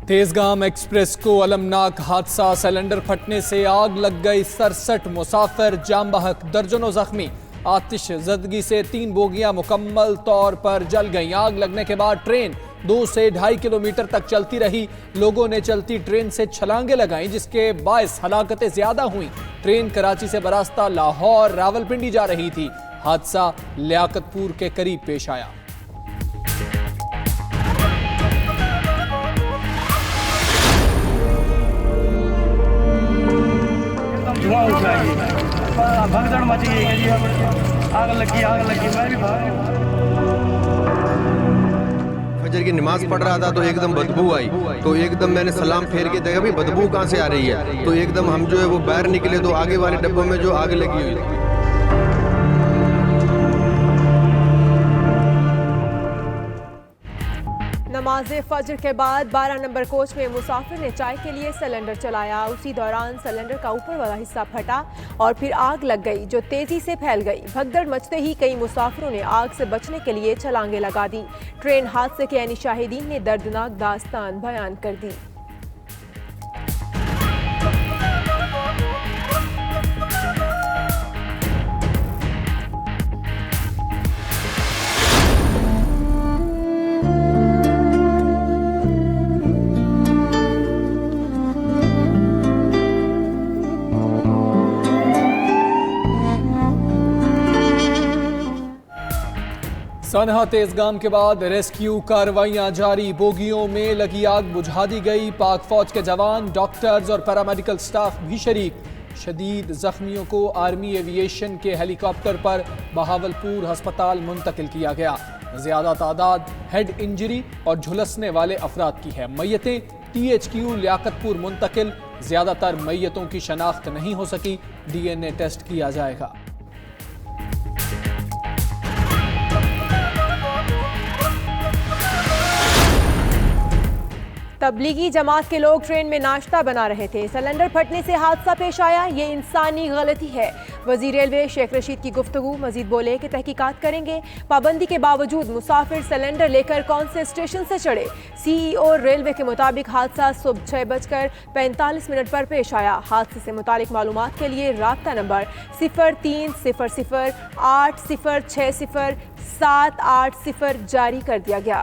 Tezgam express को अलमनाक हादसा, cylinder फटने से आग लग गई, 67 मुसाफिर जाम बहक, दर्जनों जख्मी। आतिश ज़दगी से 3 बोगियां मुकम्मल तौर पर जल गईं। आग लगने के बाद ट्रेन 2 से 2.5 किलोमीटर तक चलती रही। लोगों ने चलती ट्रेन से छलांगे लगाईं, जिसके बायस हलाकतें ज्यादा हुई। ट्रेन कराची से बरास्ता लाहौर रावलपिंडी जा रही थी। हादसा लियाकतपुर के करीब पेश आया। धुआं उठा भगदड़ मच गई है जी। आग लगी मैं भी भाग। फजर की नमाज पढ़ रहा था तो एकदम बदबू आई, तो एकदम मैंने सलाम फेर के देखा भाई बदबू कहाँ से आ रही है, तो एकदम हम जो है वो बाहर निकले तो आगे वाले डब्बों में जो आग लगी हुई थी। नमाज फजर के बाद 12 नंबर कोच में मुसाफिर ने चाय के लिए सिलेंडर चलाया। उसी दौरान सिलेंडर का ऊपर वाला हिस्सा फटा और फिर आग लग गई, जो तेजी से फैल गई। भगदड़ मचते ही कई मुसाफिरों ने आग से बचने के लिए छलांगे लगा दी। ट्रेन हादसे के यानी शाहिदीन ने दर्दनाक दास्तान बयान कर दी। सनहा तेजगाम के बाद रेस्क्यू कार्रवाइयां जारी। बोगियों में लगी आग बुझा दी गई। पाक फौज के जवान, डॉक्टर्स और पैरामेडिकल स्टाफ भी शरीक। शदीद जख्मियों को आर्मी एविएशन के हेलीकॉप्टर पर बहावलपुर अस्पताल मुंतकिल किया गया। ज्यादा तादाद हेड इंजरी और झुलसने वाले अफराद की है। मैयतें THQ लियाकतपुर मुंतकिल। ज्यादातर मैयतों की शनाख्त नहीं हो सकी। DNA टेस्ट किया जाएगा। तबलीगी जमात के लोग ट्रेन में नाश्ता बना रहे थे। सिलेंडर फटने से हादसा पेश आया। ये इंसानी गलती है। वजीर रेलवे शेख रशीद की गुफ्तगू। मजीद बोले कि तहकीकात करेंगे। पाबंदी के बावजूद मुसाफिर सिलेंडर लेकर कौन से स्टेशन से चढ़े। CEO रेलवे के मुताबिक हादसा सुबह 6:45 पर पेश आया। हादसे से मुतालिक मालूमात के लिए राब्ता नंबर 0300 8060 780 जारी कर दिया गया।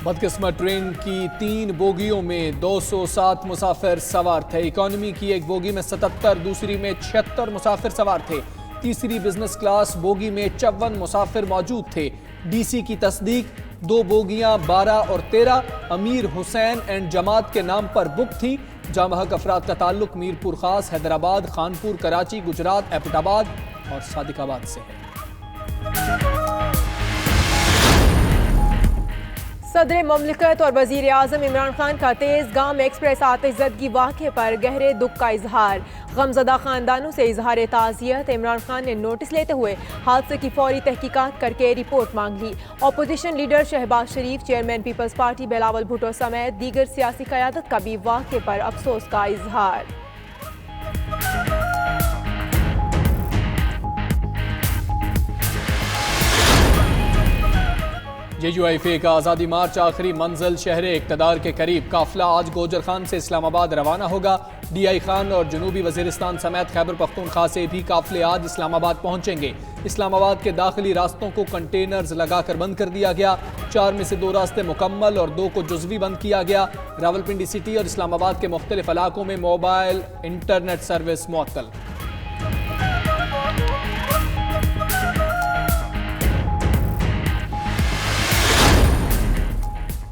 बदकिस्मत ट्रेन की 3 बोगियों में 207 मुसाफिर सवार थे। इकोनॉमी की एक बोगी में 77, दूसरी में 76 मुसाफिर सवार थे। तीसरी बिजनेस क्लास बोगी में 54 मुसाफिर मौजूद थे। DC की तस्दीक 2 बोगियां 12 और 13 अमीर हुसैन एंड जमात के नाम पर बुक थी। जामहक अफराद का ताल्लुक मीरपुर खास, हैदराबाद, खानपुर, कराची, गुजरात, एबटाबाद और सादिकाबाद से है। सदर ममलिकत और वजीर आजम इमरान खान का तेजगाम एक्सप्रेस आतिशज़दगी वाक़े पर गहरे दुख का इजहार। गमज़दा खानदानों से इजहार ताज़ियत। इमरान खान ने नोटिस लेते हुए हादसे की फौरी तहकीकात करके रिपोर्ट मांग ली। Opposition leader Shahbaz Sharif, chairman People's Party Bilawal Bhutto समेत दीगर सियासी क़यादत का भी वाक़े पर अफसोस का इजहार। JUIFA का आज़ादी मार्च आखिरी मंजिल शहर इक़्तिदार के करीब। काफिला आज गोजर खान से इस्लामाबाद रवाना होगा। DI खान और जनूबी वज़ीरिस्तान समेत खैबर पख्तूनख्वा से भी काफिले आज इस्लामाबाद पहुंचेंगे। इस्लामाबाद के दाखिली रास्तों को कंटेनर्स लगाकर बंद कर दिया गया। 4 में से 2 रास्ते मुकम्मल और 2 को जुज़वी बंद किया गया। रावलपिंडी सिटी और इस्लामाबाद के मुख्तलिफ इलाकों में मोबाइल इंटरनेट सर्विस मुअत्तल।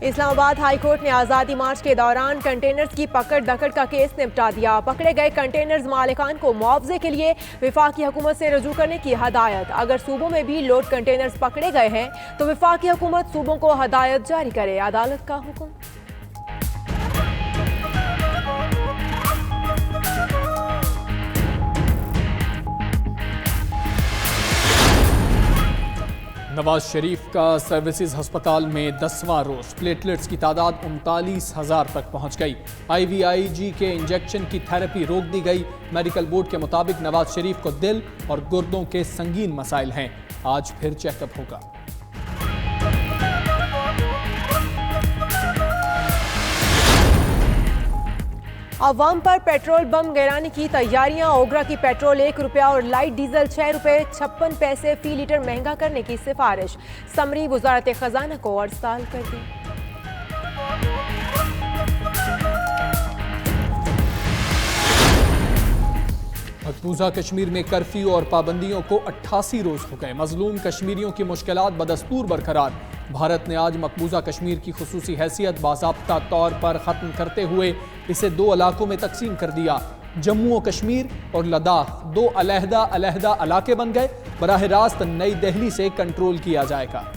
इस्लामाबाद हाई कोर्ट ने आज़ादी मार्च के दौरान कंटेनर्स की पकड़ दकड़ का केस निपटा दिया। पकड़े गए कंटेनर्स मालिकान को मुआवजे के लिए वफाकी हुकूमत से रजू करने की हदायत। अगर सूबों में भी लोड कंटेनर्स पकड़े गए हैं तो वफाकी हुकूमत सूबों को हदायत जारी करे। अदालत का हुक्म। नवाज शरीफ का सर्विसेज अस्पताल में 10वां रोज। प्लेटलेट्स की तादाद 39,000 तक पहुंच गई। IVIG के इंजेक्शन की थेरेपी रोक दी गई। मेडिकल बोर्ड के मुताबिक नवाज शरीफ को दिल और गुर्दों के संगीन मसाइल हैं। आज फिर चेकअप होगा। अवाम पर पेट्रोल बम गिराने की तैयारियां। ओगरा की पेट्रोल 1 रुपया और लाइट डीजल 6 रुपये 56 पैसे फी लीटर महंगा करने की सिफारिश। समरी वजारत खजाना को अरसाल कर दी। मकबूजा कश्मीर में कर्फ्यू और पाबंदियों को 88 रोज हो गए। मजलूम कश्मीरियों की मुश्किलात बदस्तूर बरकरार। भारत ने आज मकबूजा कश्मीर की खुसूसी हैसियत बाज़ाब्ता तौर पर ख़त्म करते हुए इसे 2 इलाकों में तकसीम कर दिया। जम्मू और कश्मीर और लद्दाख 2 अलहदा इलाके बन गए। बराह रास्त नई दिल्ली से कंट्रोल किया जाएगा।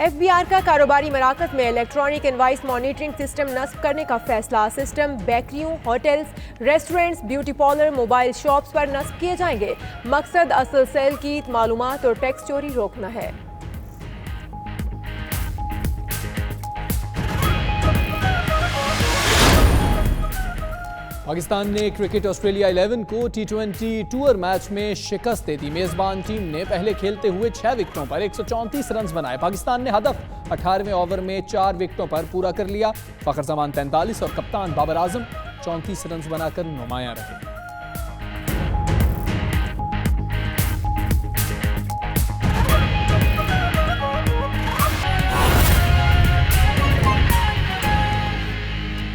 FBR का कारोबारी मराकज में इलेक्ट्रॉनिक इनवाइस मॉनिटरिंग सिस्टम नस्ब करने का फैसला। सिस्टम बेकरियों, hotels, restaurants, beauty parlour, mobile shops पर नस्ब किए जाएंगे। मकसद असल सेल की मालूमात और टैक्स चोरी रोकना है। पाकिस्तान ने क्रिकेट ऑस्ट्रेलिया 11 को T20 टूर मैच में शिकस्त दे दी। मेजबान टीम ने पहले खेलते हुए 6 विकेटों पर 134 रन बनाए। पाकिस्तान ने हदफ 18वें ओवर में 4 विकेटों पर पूरा कर लिया। फखर जमान 43 और कप्तान बाबर आजम 34 रन बनाकर नुमाया रहे।